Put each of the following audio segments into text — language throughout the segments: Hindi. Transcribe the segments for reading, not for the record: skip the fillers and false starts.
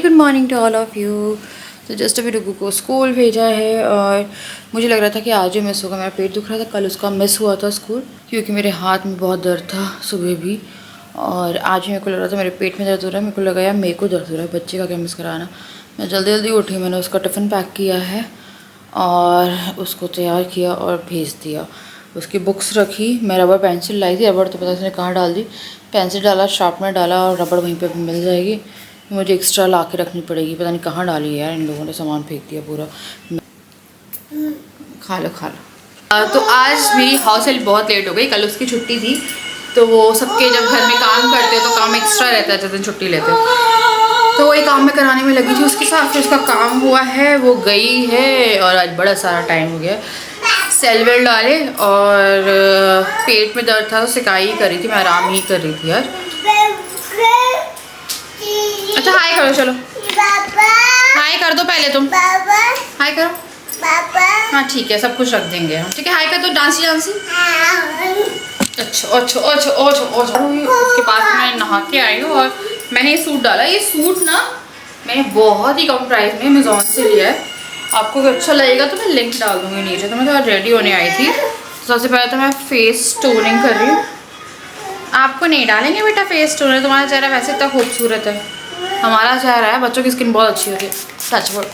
Good morning to all of you. तो जस्ट अभी डुगू को स्कूल भेजा है और मुझे लग रहा था कि आज ही मिस होगा। मेरा पेट दुख रहा था, कल उसका मिस हुआ था स्कूल क्योंकि मेरे हाथ में बहुत दर्द था सुबह भी, और आज मेरे को लग रहा था मेरे पेट में दर्द हो रहा है। मेरे को लगा यार मेरे को दर्द हो रहा है, बच्चे का क्या मिस कराना। मैं जल्दी जल्दी उठी, मैंने उसका टिफ़िन पैक किया है और उसको तैयार किया और भेज दिया। उसकी बुक्स रखी, मैं रबर पेंसिल लाई थी, रबर तो पता नहीं कहाँ डाल दी, पेंसिल डाला, शार्पनर डाला और रबड़ वहीं पे मिल जाएगी, मुझे एक्स्ट्रा ला के रखनी पड़ेगी। पता नहीं कहाँ डाली है यार, इन लोगों ने सामान फेंक दिया पूरा। खा लो खा लो। तो आज मेरी हाउस हेल्प बहुत लेट हो गई, कल उसकी छुट्टी थी तो वो सबके जब घर में काम करते हो तो काम एक्स्ट्रा रहता है जिस दिन छुट्टी लेते हो, तो वही काम में कराने में लगी थी उसके साथ। फिर उसका काम हुआ है, वो गई है और आज बड़ा सारा टाइम हो गया। सेलवेल डाले और पेट में दर्द था तो सिकाई ही कर रही थी, मैं आराम ही कर रही थी यार। अच्छा हाय करो, चलो हाय कर दो पहले तुम, हाय करो। हाँ ठीक है, सब कुछ रख देंगे हम, ठीक है। हाय कर दो, डांसी डांसी। अच्छा अच्छा अच्छा अच्छा अच्छा। उसके बाद मैं नहा के आई हूँ और मैंने ये सूट डाला। ये सूट ना मैंने बहुत ही कम प्राइस में अमेज़ॉन से लिया है, आपको अगर अच्छा लगेगा तो मैं लिंक डाल दूँगी नीचे। तो मैं थोड़ा रेडी होने आई थी, सबसे पहले तो मैं फेस टोनिंग कर रही हूँ। आपको नहीं डालेंगे बेटा फेस टोनर, तुम्हारा चेहरा वैसे इतना खूबसूरत है, हमारा चेहरा है, बच्चों की स्किन बहुत अच्छी होती है सच में।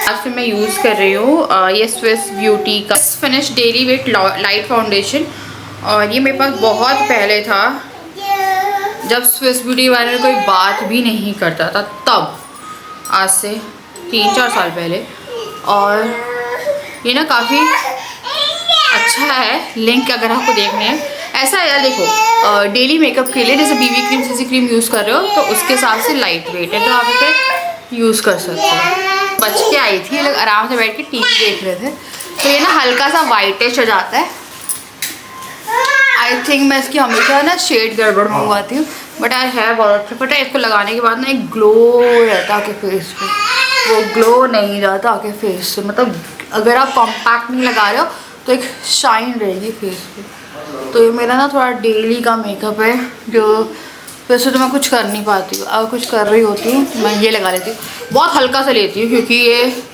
आज फिर मैं यूज़ कर रही हूँ ये स्विस ब्यूटी का finish daily wait light foundation, और ये मेरे पास बहुत पहले था जब स्विस ब्यूटी के बारे में कोई बात भी नहीं करता था, तब आज से 3-4 साल पहले। और ये ना काफ़ी अच्छा है, लिंक अगर आपको देखनी है। ऐसा है यार देखो, डेली मेकअप के लिए जैसे BB cream CC cream use कर रहे हो तो उसके हिसाब से लाइट वेट है, तो आप इसे यूज़ कर सकते हो। बच के आई थी, लोग आराम से बैठ के टीवी देख रहे थे, तो ये ना हल्का सा वाइटिश हो जाता है। आई थिंक मैं इसकी हमेशा ना शेड गड़बड़ मंगवाती हूँ, बट आज है बहुत अच्छा। पता है इसको लगाने के बाद ना एक ग्लो रहता है आपके फेस पे, वो ग्लो नहीं जाता आपके फेस से। मतलब अगर आप कॉम्पैक्ट नहीं लगा रहे हो तो एक शाइन रहेगी फेस पे। तो ये मेरा ना थोड़ा डेली का मेकअप है, जो वैसे तो मैं कुछ कर नहीं पाती हूँ, अगर कुछ कर रही होती हूँ तो मैं ये लगा लेती हूँ। बहुत हल्का सा लेती हूँ क्योंकि ये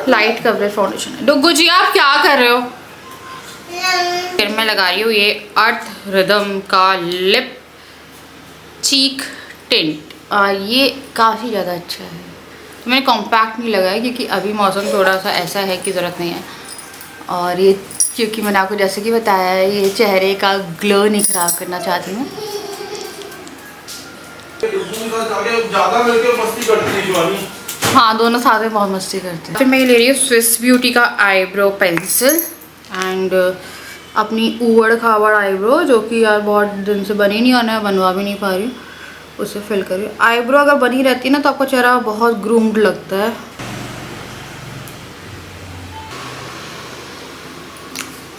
लाइट कवरेज फाउंडेशन है। डुग्गू जी आप क्या कर रहे हो? फिर मैं लगा रही हूँ ये अर्थ रिदम का लिप चीक टिंट, और ये काफ़ी ज़्यादा अच्छा है। तो मैंने कॉम्पैक्ट नहीं लगाया क्योंकि अभी मौसम थोड़ा सा ऐसा है कि ज़रूरत नहीं है, और ये क्योंकि मैंने आपको जैसे कि बताया है ये चेहरे का ग्लो नहीं ख़राब करना चाहती हूँ। हाँ दोनों साथ में बहुत मस्ती करते हैं। फिर मैं ये ले रही हूँ स्विस ब्यूटी का आईब्रो पेंसिल एंड अपनी ऊबड़ खाबड़ आईब्रो, जो कि यार बहुत दिन से बनी नहीं, आना है बनवा भी नहीं पा रही हूँ, उसे फिल कर रही हूँ। आईब्रो अगर बनी रहती है ना तो आपका चेहरा बहुत ग्रूम्ड लगता है।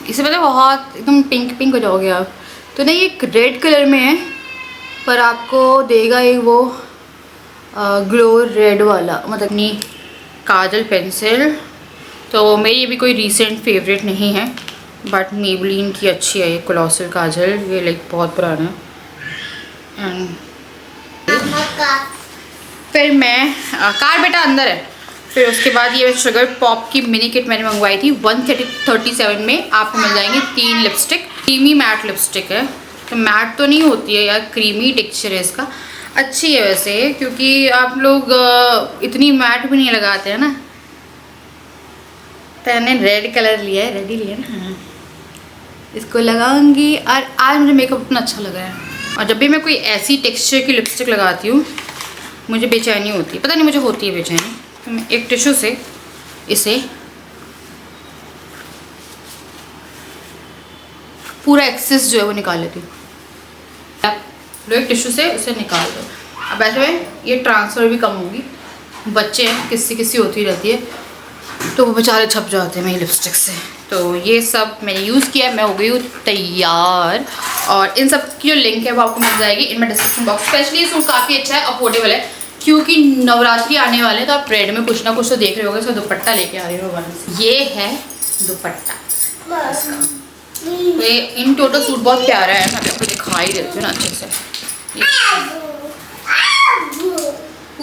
इसे मतलब बहुत एकदम पिंक पिंक हो जाओगे आप। तो नहीं एक रेड कलर में है पर आपको देगा एक वो ग्लो रेड वाला, मतलब अपनी काजल पेंसिल। तो मेरी अभी कोई रीसेंट फेवरेट नहीं है, बट मेबलिन की अच्छी है ये कोलोसल काजल, ये लाइक बहुत पुराना है। फिर मैं कार बेटा अंदर है। फिर उसके बाद ये शुगर पॉप की मिनी किट मैंने मंगवाई थी 137 में, आपको मिल जाएंगे 3 लिपस्टिक। क्रीमी मैट लिपस्टिक है, तो मैट तो नहीं होती है यार, क्रीमी टेक्सचर है इसका। अच्छी है वैसे, क्योंकि आप लोग इतनी मैट भी नहीं लगाते हैं ना। तो मैंने रेड कलर लिया है, रेड ही लिया ना, इसको लगाऊंगी। और आज मुझे मेकअप इतना अच्छा लग रहा है, और जब भी मैं कोई ऐसी टेक्सचर की लिपस्टिक लगाती हूँ मुझे बेचैनी होती है, पता नहीं मुझे होती है बेचैनी। तो मैं एक टिश्यू से इसे पूरा एक्सेस जो है वो निकाल लेती हूँ। लो एक टिश्यू से उसे निकाल दो। अब ऐसे में ये ट्रांसफ़र भी कम होगी, बच्चे हैं किसी किसी होती रहती है तो वो बेचारे छप जाते हैं मेरी लिपस्टिक से। तो ये सब मैंने यूज़ किया, मैं हो गई हूँ तैयार। और इन सब की जो लिंक है वो आपको मिल जाएगी इनमें डिस्क्रिप्शन बॉक्स। स्पेशली ये सूट काफ़ी अच्छा है, अफोर्डेबल है, क्योंकि नवरात्रि आने वाले हैं तो आप रेड में कुछ ना कुछ तो देख रहे होगे। इसका दुपट्टा लेके आ रही हो, ये है दुपट्टा इसका। तो ये इन टोटल सूट बहुत प्यारा है, मैं आपको दिखा ही देती हूँ ना अच्छे से।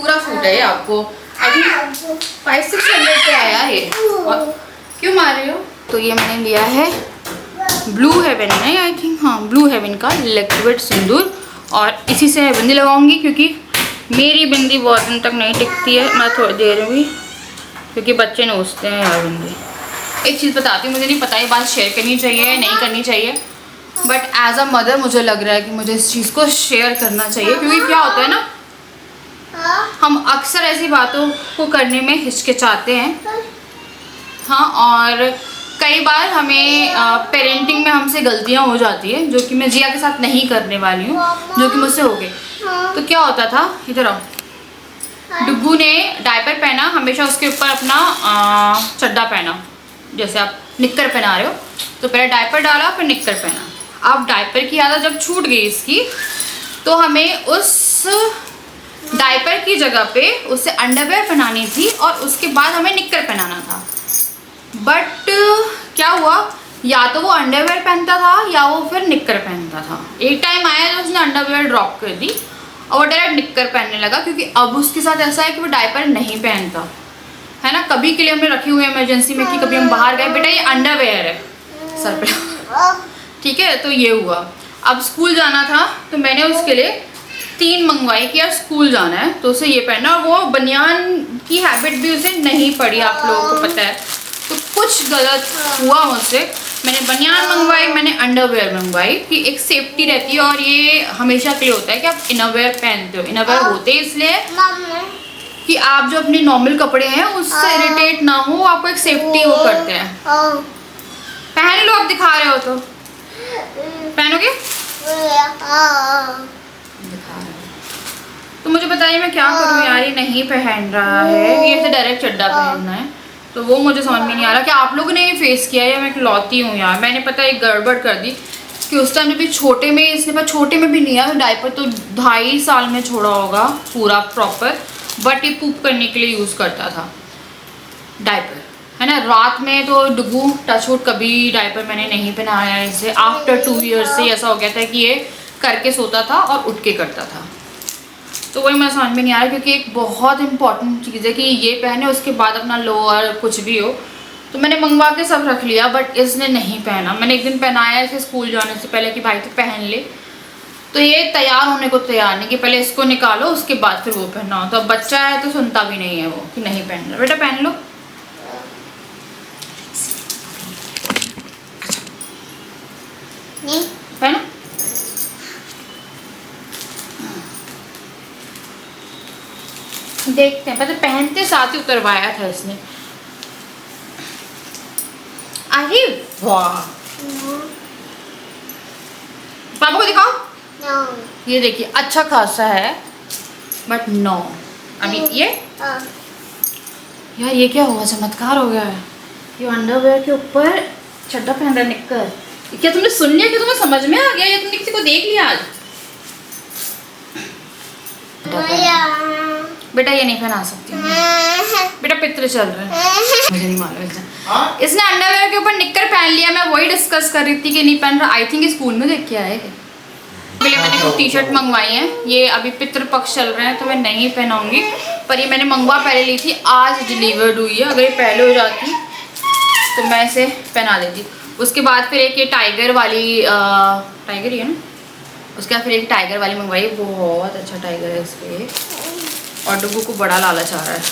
पूरा सूट है ये आपको। अभी 500-600 पे आया ये। और क्यों मार रहे हो? तो ये मैंने लिया है ब्लू हेवन है आई थिंक, हाँ ब्लू हेवन का लिक्विड सिंदूर। और इसी से बिंदी लगाऊंगी क्योंकि मेरी बिंदी बहुत दिन तक नहीं टिकती है। मैं थोड़ी देर में भी, क्योंकि बच्चे नोचते हैं यार बिंदी। एक चीज़ बताती हूँ, मुझे नहीं पता ये बात शेयर करनी चाहिए नहीं करनी चाहिए, बट एज अ मदर मुझे लग रहा है कि मुझे इस चीज़ को शेयर करना चाहिए। क्योंकि क्या होता है ना, हम अक्सर ऐसी बातों को करने में हिचकिचाते हैं। हाँ, और कई बार हमें पेरेंटिंग में हमसे गलतियाँ हो जाती है, जो कि मैं जिया के साथ नहीं करने वाली हूँ, जो कि मुझसे हो गई। तो क्या होता था, इधर आओ, डुग्गू ने डायपर पहना, हमेशा उसके ऊपर अपना चड्डा पहना। जैसे आप निक्कर पहना रहे हो तो पहले डायपर डाला फिर निक्कर पहना। अब डायपर की आदत जब छूट गई इसकी, तो हमें उस डायपर की जगह पे उससे अंडरवेयर पहनानी थी और उसके बाद हमें निक्कर पहनाना था। बट क्या हुआ, या तो वो अंडरवेयर पहनता था या वो फिर निक्कर पहनता था। एक टाइम आया तो उसने अंडरवेयर ड्रॉप कर दी और वो डायरेक्ट निक्कर पहनने लगा, क्योंकि अब उसके साथ ऐसा है कि वो डायपर नहीं पहनता है ना। कभी के लिए हमने रखी हुई है इमरजेंसी में कि कभी हम बाहर गए, बेटा ये अंडरवेयर है सर पे, ठीक है। तो ये हुआ। अब स्कूल जाना था तो मैंने उसके लिए 3 मंगवाई कि यार स्कूल जाना है तो उसे ये पहनना। और वो बनियान की हैबिट भी उसे नहीं पड़ी, आप लोगों को पता है। तो कुछ गलत हुआ मुझसे, मैंने बनियान मंगवाई, मैंने अंडरवेयर मंगवाई कि एक सेफ्टी रहती है। और ये हमेशा के लिए होता है कि आप इनरवेयर पहनते हो। इनरवेयर होते इसलिए कि आप जो अपने नॉर्मल कपड़े हैं उससे इरिटेट ना हो, आपको एक सेफ्टी वो करते हैं। पहन लो, आप दिखा रहे हो तो पहनोगे, दिखा रहे हो तो मुझे बताइए मैं क्या करूँ यार। ये नहीं पहन रहा है, ये तो डायरेक्ट चड्डा पहनना है, तो वो मुझे समझ में नहीं आ रहा कि आप लोगों ने ये फेस किया है या मैं इकलौती हूँ यार। मैंने पता एक गड़बड़ कर दी कि उस टाइम भी छोटे में, इसने पर छोटे में भी नहीं है डायपर, तो 2.5 साल में छोड़ा होगा पूरा प्रॉपर। बट ये पूप करने के लिए यूज़ करता था डायपर, है ना। रात में तो डुगू टचवुड कभी डायपर मैंने नहीं पहनाया इसे। आफ्टर 2 ईयर्स से ऐसा हो गया था कि ये करके सोता था और उठ के करता था। तो वही मैं समझ में नहीं आ रहा, क्योंकि एक बहुत इंपॉर्टेंट चीज़ है कि ये पहने, उसके बाद अपना लोअर कुछ भी हो। तो मैंने मंगवा के सब रख लिया, बट इसने नहीं पहना। मैंने एक दिन पहनाया इसे स्कूल जाने से पहले कि भाई तो पहन ले, तो ये तैयार होने को तैयार नहीं कि पहले इसको निकालो उसके बाद फिर वो पहना हो। तो अब बच्चा है तो सुनता भी नहीं है वो कि नहीं पहन लो, बेटा पहन लो। पहनो, देखते हैं। पता पहनते साथ ही उतरवाया था इसने। अरे वाह, पापा को दिखाओ। ये देखिए अच्छा खासा है, बट नो। अभी ये यार ये क्या हुआ, चमत्कार हो गया है। ये अंडरवेयर के ऊपर चड्डा पहन रहा, निक्कर। क्या तुमने सुन लिया कि तुम्हें समझ में आ गया, या तुमने किसी को देख लिया आज? बेटा ये नहीं पहना सकती बेटा, पित्र चल रहा है, मुझे नहीं मालूम। इसने अंडरवेयर के ऊपर निक्कर पहन लिया। मैं वही डिस्कस कर रही थी कि नहीं पहन रहा। आई थिंक स्कूल में देख के आए। पहले मैंने कुछ टी शर्ट मंगवाई हैं, ये अभी पितृपक्ष चल रहे हैं तो मैं नहीं पहनाऊंगी, पर ये मैंने मंगवा पहले ली थी, आज डिलीवर्ड हुई है। अगर ये पहले हो जाती तो मैं इसे पहना देती। उसके बाद फिर एक ये टाइगर वाली, टाइगर ही है ना, उसके बाद फिर एक टाइगर वाली मंगवाई, बहुत अच्छा टाइगर है इस पर, और डुगू को बड़ा लालच आ रहा है।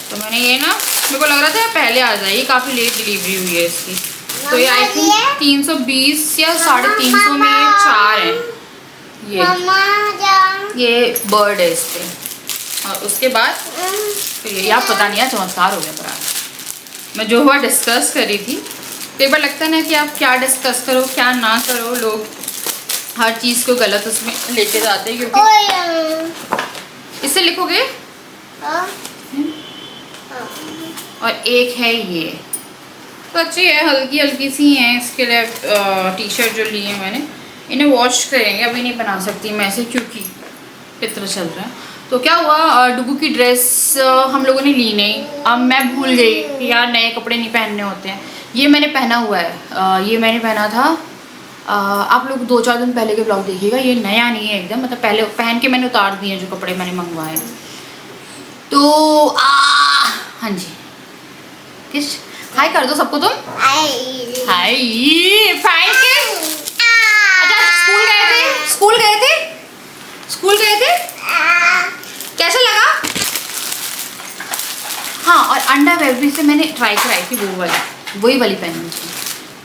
तो मैंने ये ना, मेरे को लग रहा था पहले आ जाएगी, काफ़ी लेट डिलीवरी हुई है इसकी। तो ये आई थिंक 320 या 350 में 4 हैं ये बर्ड है इस पर। और उसके बाद फिर ये आप पता नहीं है, चमत्कार हो गया। पर आज मैं जो हुआ डिस्कस कर रही थी, तो एक बार लगता है ना कि आप क्या डिस्कस करो क्या ना करो, लोग हर चीज़ को गलत उसमें लेके जाते हैं। क्योंकि इससे लिखोगे और एक है ये, तो अच्छी है, हल्की हल्की सी हैं। इसके लिए टी शर्ट जो ली है मैंने, इन्हें वॉश करेंगे, अभी नहीं बना सकती मैं ऐसे क्योंकि पित्र चल रहा है। तो क्या हुआ, डुगू की ड्रेस हम लोगों ने ली नहीं। अब मैं भूल गई कि यार नए कपड़े नहीं पहनने होते हैं। ये मैंने पहना हुआ है, ये मैंने पहना था, आप लोग 2-4 दिन पहले के ब्लॉग देखिएगा। ये नया नहीं है एकदम, मतलब पहले पहन के मैंने उतार दिए जो कपड़े मैंने मंगवाए। तो हाँ जी, किस हाय कर दो सबको तुम। हाय फाइन किस। अच्छा स्कूल गए थे कैसा लगा? हाँ, और अंडरवेयर भी से मैंने ट्राई कराई थी, वही वाली पहनी थी,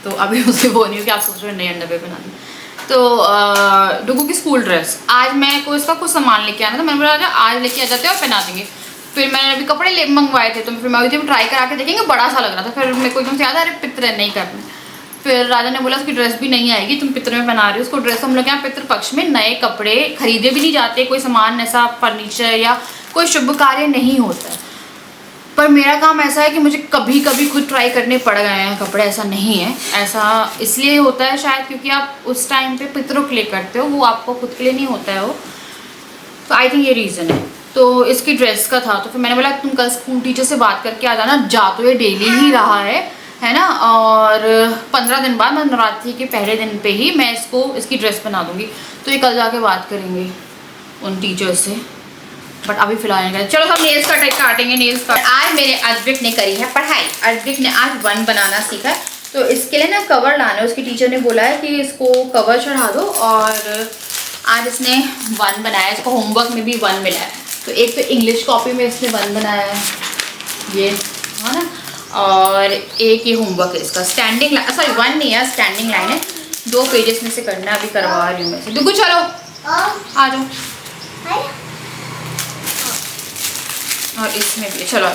तो अभी उसे वो नहीं हो कि आप सोच रहे हो नई अंडरवेयर पहना दी। तो डुगू की स्कूल ड्रेस आज मैं को इसका कुछ सामान लेके आना था, मैंने बोला आज लेके आ जाते हैं और पहना देंगे। फिर मैंने अभी कपड़े मंगवाए थे, तो फिर मैं जब ट्राई करा के देखेंगे, बड़ा सा लग रहा था। फिर मेरे को एकदम से याद, अरे पित्र नहीं करना। फिर राजा ने बोला उसकी ड्रेस भी नहीं आएगी, तुम पित्र में बना रही हो उसको ड्रेस। हम लोग यहाँ पितृ पक्ष में नए कपड़े खरीदे भी नहीं जाते, कोई सामान ऐसा फर्नीचर या कोई शुभ कार्य नहीं होता है। पर मेरा काम ऐसा है कि मुझे कभी कभी खुद ट्राई करने पड़ गए हैं कपड़े, ऐसा नहीं है। ऐसा इसलिए होता है शायद क्योंकि आप उस टाइम पे पितरों के लिए करते हो, वो आपको खुद के लिए नहीं होता है वो, तो आई थिंक ये रीज़न है। तो इसकी ड्रेस का था, तो फिर मैंने बोला तुम कल स्कूल टीचर से बात करके आ जाना, जा तो ये डेली ही रहा है ना। और 15 दिन बाद, मैं नवरात्रि के पहले दिन पे ही मैं इसकी ड्रेस बना दूँगी। तो ये कल जाके बात करेंगे उन टीचर से, बट अभी फिलहाल नहीं। चलो हम नेल्स काटेंगे। नेल्स कट आज मेरे अर्जविक ने करी है पढ़ाई। अर्जविक ने आज 1 बनाना सीखा है, तो इसके लिए ना कवर लाना है। उसकी टीचर ने बोला है कि इसको कवर चढ़ा दो, और आज इसने 1 बनाया है। इसको होमवर्क में भी 1 मिला है। तो एक तो इंग्लिश कॉपी में इसने 1 बनाया है, ये है ना, और एक ये होमवर्क है इसका स्टैंडिंग लाइन, सॉरी 1 नहीं है, स्टैंडिंग लाइन है। 2 पेजेस में से करना है, अभी करवा रही हूँ मैं से। दुगु चलो आ जाओ। और इसमें भी चलो,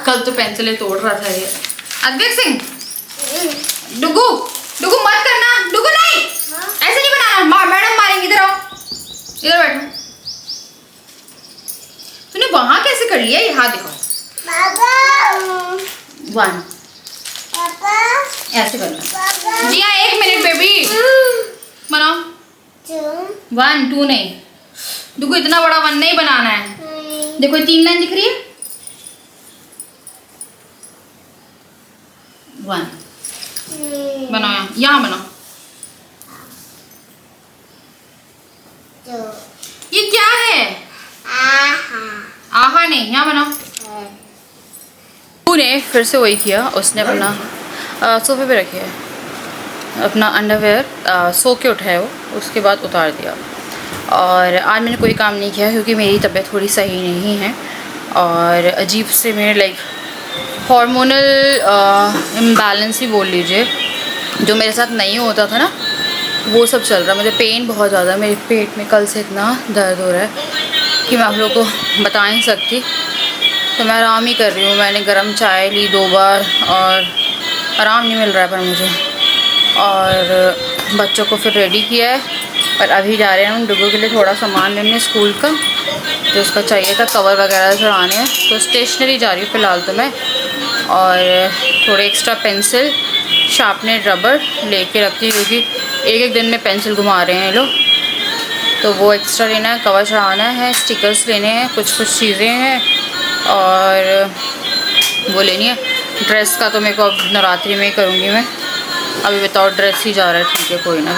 कल तो पेंसिलें तोड़ रहा था ये अद्विक सिंह। डुगू मत करना, डुगू नहीं, ऐसे नहीं बनाना, मैडम मारेंगे। इधर आओ, इधर बैठो। तूने वहां कैसे कर लिया ये? हाथ दिखाओ। 1 ऐसे करना जी। हाँ 1 मिनट बेबी, बनाओ। 1 2 नहीं, देखो इतना बड़ा 1 नहीं बनाना है। देखो 3 लाइन दिख रही है, 1 बनाओ, यहाँ बनाओ। ये क्या है? आहा नहीं, यहाँ बनाओ। ने फिर से वही किया, उसने अपना सोफे पे रखे है अपना अंडरवेयर, सो के उठाया वो, उसके बाद उतार दिया। और आज मैंने कोई काम नहीं किया क्योंकि मेरी तबीयत थोड़ी सही नहीं है, और अजीब से मेरे लाइक हार्मोनल इम्बैलेंस ही बोल लीजिए, जो मेरे साथ नहीं होता था ना, वो सब चल रहा है। मुझे पेन बहुत ज़्यादा मेरे पेट में, कल से इतना दर्द हो रहा है कि मैं आप लोगों को बता नहीं सकती। तो मैं आराम ही कर रही हूँ। मैंने गर्म चाय ली 2 बार और आराम नहीं मिल रहा है पर मुझे। और बच्चों को फिर रेडी किया है, और अभी जा रहे हैं हम डुगू के लिए थोड़ा सामान लेने स्कूल का, जो उसका चाहिए था, कवर वगैरह चढ़ाने हैं। तो स्टेशनरी जा रही हूँ फ़िलहाल तो मैं, और थोड़े एक्स्ट्रा पेंसिल, शार्पनर, रबर लेके रखती हूँ क्योंकि एक दिन में पेंसिल घुमा रहे हैं ये लोग, तो वो एक्स्ट्रा लेना है, कवर चढ़ाना है, स्टिकर्स लेने हैं, कुछ चीज़ें हैं, और वो लेनी है। ड्रेस का तो मेरे को अब नवरात्रि में ही करूँगी मैं, अभी विदाउट ड्रेस ही जा रहा है, ठीक है कोई ना।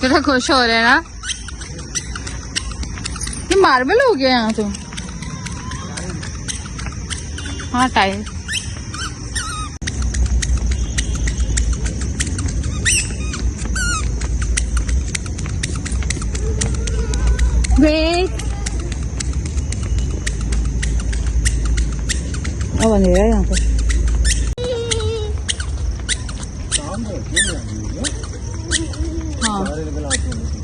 कितना खुश हो रहे हैं ना, ये मार्बल हो गया यहाँ तो। हाँ टाइल। अब अंधेरा है यहाँ पर। हाँ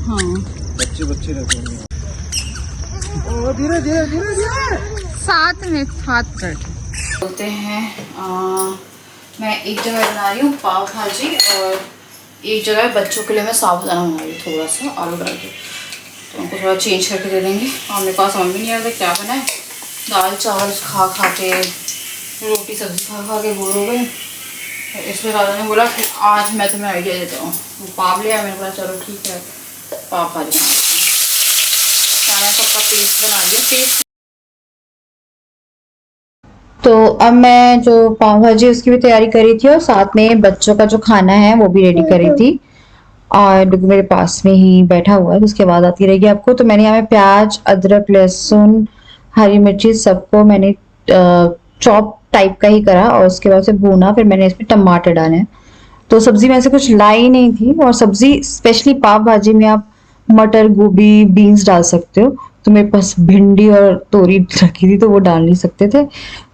हाँ बच्चे रहते हैं। धीरे धीरे धीरे धीरे साथ में हाथ कर बोलते हैं। मैं एक जगह बना रही हूँ पाव भाजी, और एक जगह बच्चों के लिए मैं साबुदाना बना रही हूँ, थोड़ा सा आलू डाल के, तो उनको थोड़ा चेंज करके दे देंगे। और मेरे पास समझ भी नहीं आ रहा क्या बनाए, दाल चावल खा खा के, रोटी सब्जी खा खा के बोर हो गए। इसलिए दादा ने बोला कि आज मैं तुम्हें आइडिया देता हूँ, वो पाव लिया। मैंने बोला चलो ठीक है पाव भाजी खाना। सबका पेस्ट बना दिया, पेस्ट तो अब मैं जो पाव भाजी उसकी भी तैयारी करी थी और साथ में बच्चों का जो खाना है वो भी रेडी करी थी। और डुगू मेरे पास में ही बैठा हुआ है, उसके बाद आती रहेगी आपको। तो मैंने यहाँ पे प्याज, अदरक, लहसुन, हरी मिर्ची सबको मैंने चॉप टाइप का ही करा और उसके बाद से भूना, फिर मैंने इसमें टमाटर डाले हैं। तो सब्जी में ऐसे कुछ लाई नहीं थी, और सब्जी स्पेशली पाव भाजी में आप मटर, गोभी, बीन्स डाल सकते हो। तो मेरे पास भिंडी और तोरी रखी थी तो वो डाल नहीं सकते थे,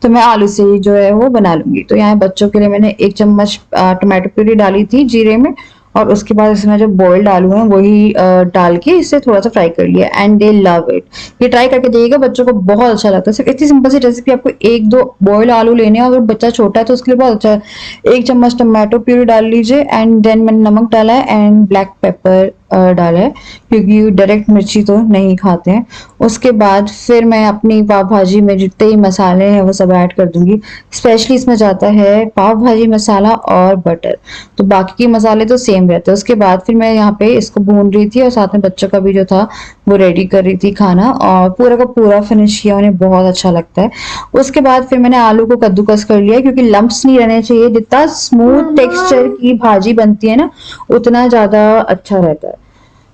तो मैं आलू से ही जो है वो बना लूंगी। तो यहाँ बच्चों के लिए मैंने 1 चम्मच टमाटो प्यूरी डाली थी जीरे में, और उसके बाद इसमें जो बॉइल्ड आलू है वही डाल के इसे थोड़ा सा फ्राई कर लिया, एंड दे लव इट। ये ट्राई करके देखिएगा, बच्चों को बहुत अच्छा लगता है। सिर्फ इतनी सिंपल सी रेसिपी, आपको 1-2 बॉइल्ड आलू लेने हैं, अगर बच्चा छोटा है तो उसके लिए बहुत अच्छा है। 1 चम्मच टमाटो प्यूरी डाल लीजिए, एंड देन मैंने नमक डाला है एंड ब्लैक पेपर डाला है, क्योंकि डायरेक्ट मिर्ची तो नहीं खाते हैं। उसके बाद फिर मैं अपनी पाव भाजी में जितने ही मसाले हैं वो सब ऐड कर दूंगी। स्पेशली इसमें जाता है पाव भाजी मसाला और बटर, तो बाकी के मसाले तो सेम रहते हैं। उसके बाद फिर मैं यहाँ पे इसको भून रही थी और साथ में बच्चों का भी जो था वो रेडी कर रही थी खाना, और पूरा का पूरा फिनिश किया, उन्हें बहुत अच्छा लगता है। उसके बाद फिर मैंने आलू को कद्दूकस कर लिया, क्योंकि लम्प्स नहीं रहने चाहिए। जितना स्मूथ टेक्सचर की भाजी बनती है ना, उतना ज्यादा अच्छा रहता है।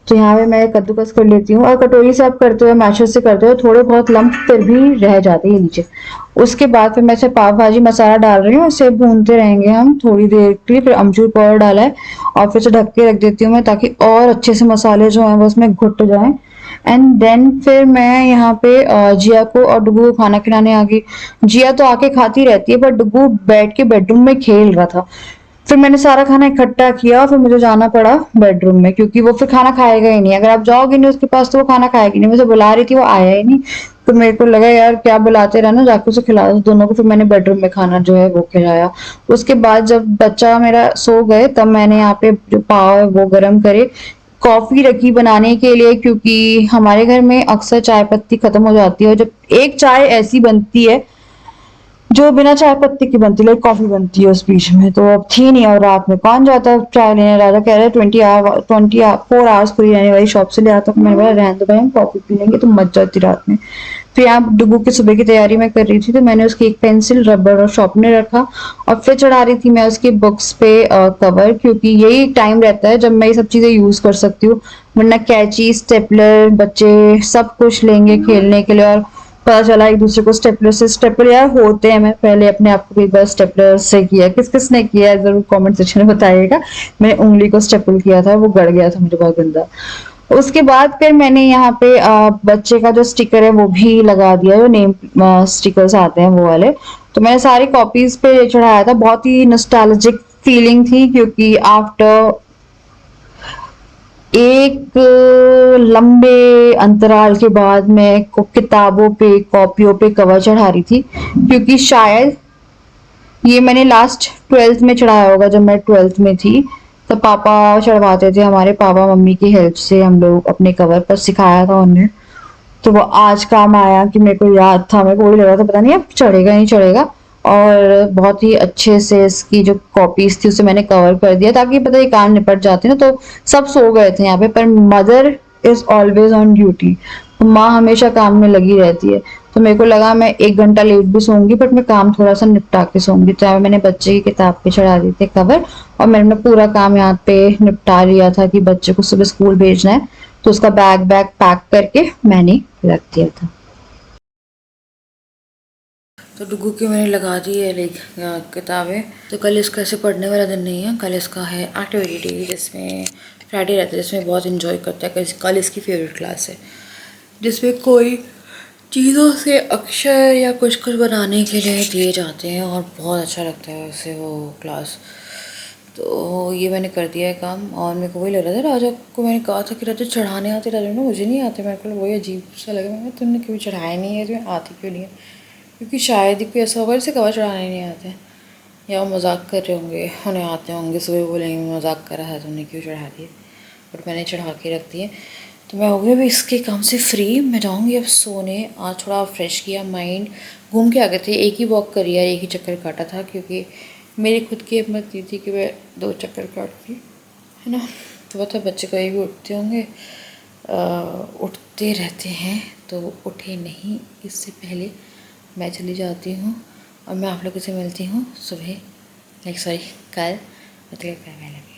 तो यहाँ पे मैं कद्दूकस कर लेती हूँ, और कटोरी से आप करते हो, मैशर से करते हो, थोड़े बहुत लम्प फिर भी रह जाते हैं नीचे। उसके बाद फिर मैं इसे पाव भाजी मसाला डाल रही हूँ, इसे भूनते रहेंगे हम थोड़ी देर के लिए। फिर अमचूर पाउडर डाला है और फिर से ढक के रख देती हूँ मैं, ताकि और अच्छे से मसाले जो हैं वो उसमें घुट जाएं। एंड देन फिर मैं यहाँ पे जिया को और डुगू को खाना खिलाने आ गई। जिया तो आके खाती रहती है, पर डुगू बैठ के बेडरूम में खेल रहा था। फिर मैंने सारा खाना इकट्ठा किया, फिर मुझे जाना पड़ा बेडरूम में, क्योंकि वो फिर खाना खाएगा ही नहीं। अगर आप जाओगे नहीं उसके पास तो वो खाना खाएगी नहीं। मुझे बुला रही थी, वो आया ही नहीं। तो मेरे को लगा यार क्या बुलाते रहना, जाके उसे खिला दो दोनों को। फिर मैंने बेडरूम में खाना जो है वो खिलाया। उसके बाद जब बच्चा मेरा सो गए, तब मैंने यहाँ पे जो पाव है वो गर्म करे, कॉफी रखी बनाने के लिए, क्योंकि हमारे घर में अक्सर चाय पत्ती खत्म हो जाती है, और जब एक चाय ऐसी बनती है जो बिना चाय पत्ती की बनती है, लाइक कॉफी बनती है उस बीच में, तो अब थी नहीं। और रात में कौन जाता है चाय लेने, राजा कह रहे 4 आवर्स खुली रहने वाली शॉप से ले आता। मैंने बोला रहने दो भाई, हम कॉफी पी लेंगे, तुम मत जाती रात में। फिर यहाँ डुगू की सुबह की तैयारी मैं कर रही थी, तो मैंने उसकी एक पेंसिल, रबर और शॉर्पनर रखा, और फिर चढ़ा रही थी मैं उसकी बुक्स पे कवर, क्योंकि यही टाइम रहता है जब मैं ये सब चीजें यूज कर सकती हूँ। वरना कैची, स्टेपलर बच्चे सब कुछ लेंगे खेलने के लिए, और पता चला एक दूसरे को स्टेपलर यार होते हैं। मैं पहले अपने आप को एक बार स्टेपलर से किया, किस किस ने किया है जरूर कमेंट सेक्शन में बताइएगा। मैंने उंगली को स्टेपल किया था, वो गड़ गया था मुझे बहुत गंदा। उसके बाद फिर मैंने यहाँ पे बच्चे का जो स्टिकर है वो भी लगा दिया, जो नेम स्टिकर्स आते हैं वो वाले। तो मैंने सारी कॉपीज पे चढ़ाया था। बहुत ही नॉस्टैल्जिक फीलिंग थी, क्योंकि आफ्टर एक लंबे अंतराल के बाद मैं किताबों पे, कॉपियों पे कवर चढ़ा रही थी, क्योंकि शायद ये मैंने लास्ट 12th में चढ़ाया होगा। जब मैं 12th में थी तो पापा चढ़वाते थे, हमारे पापा मम्मी की हेल्प से हम लोग अपने कवर पर सिखाया था उन्हें। तो वो आज काम आया कि मेरे को याद था, मेरे को वही लगा था पता नहीं अब चढ़ेगा नहीं चढ़ेगा। और बहुत ही अच्छे से इसकी जो कॉपीज थी उसे मैंने कवर कर दिया, ताकि पता ही काम निपट जाते ना। तो सब सो गए थे यहाँ पे, पर mother is always on duty. माँ हमेशा काम में लगी रहती है। तो मेरे को लगा मैं 1 घंटा लेट भी सोऊंगी, बट मैं काम थोड़ा सा निपटा के सोऊंगी। तो मैंने बच्चे की किताब पे चढ़ा दी थी कवर, और मैंने पूरा काम यहाँ पे निपटा लिया था कि बच्चे को सुबह स्कूल भेजना है। तो उसका बैग पैक करके मैंने रख दिया था। तो डुगू की मैंने लगा दी है लाइक किताबें। तो कल इसका ऐसे पढ़ने वाला दिन नहीं है, कल इसका है एक्टिविटी डे, जिसमें फ्राइडे रहता है, जिसमें बहुत इन्जॉय करता है। कल इसकी फेवरेट क्लास है, जिसमें कोई चीज़ों से अक्षर या कुछ कुछ बनाने के लिए दिए जाते हैं, और बहुत अच्छा लगता है उसे वो क्लास। तो ये मैंने कर दिया है काम। और मेरे को वही लग रहा था, राजा को मैंने कहा था कि राजा चढ़ाने आते, राजा ने मुझे नहीं आते। मेरे को वही अजीब सा लगा, मैंने तुमने क्यों चढ़ाया नहीं है, तुम्हें आती क्यों नहीं है। क्योंकि शायद ही कोई ऐसा होगा जिसे कवर चढ़ाने नहीं आते, या वो मजाक कर रहे होंगे, उन्हें आते होंगे, सुबह बोलेंगे मजाक कर रहा है तुमने क्यों चढ़ा दिए। बट मैंने चढ़ा के रख दिए। तो मैं हो गई अभी इसके काम से फ्री। मैं जाऊँगी अब सोने। आज थोड़ा फ्रेश किया माइंड, घूम के आ गए थे, एक ही वॉक करी है, एक ही चक्कर काटा था, क्योंकि मेरी खुद की हिम्मत नहीं थी कि मैं 2 चक्कर काटती, है ना। तो पता बच्चे कहीं भी उठते होंगे, उठते रहते हैं, तो उठे नहीं इससे पहले मैं चली जाती हूँ और मैं आप लोगों से मिलती हूँ सुबह, सॉरी कल।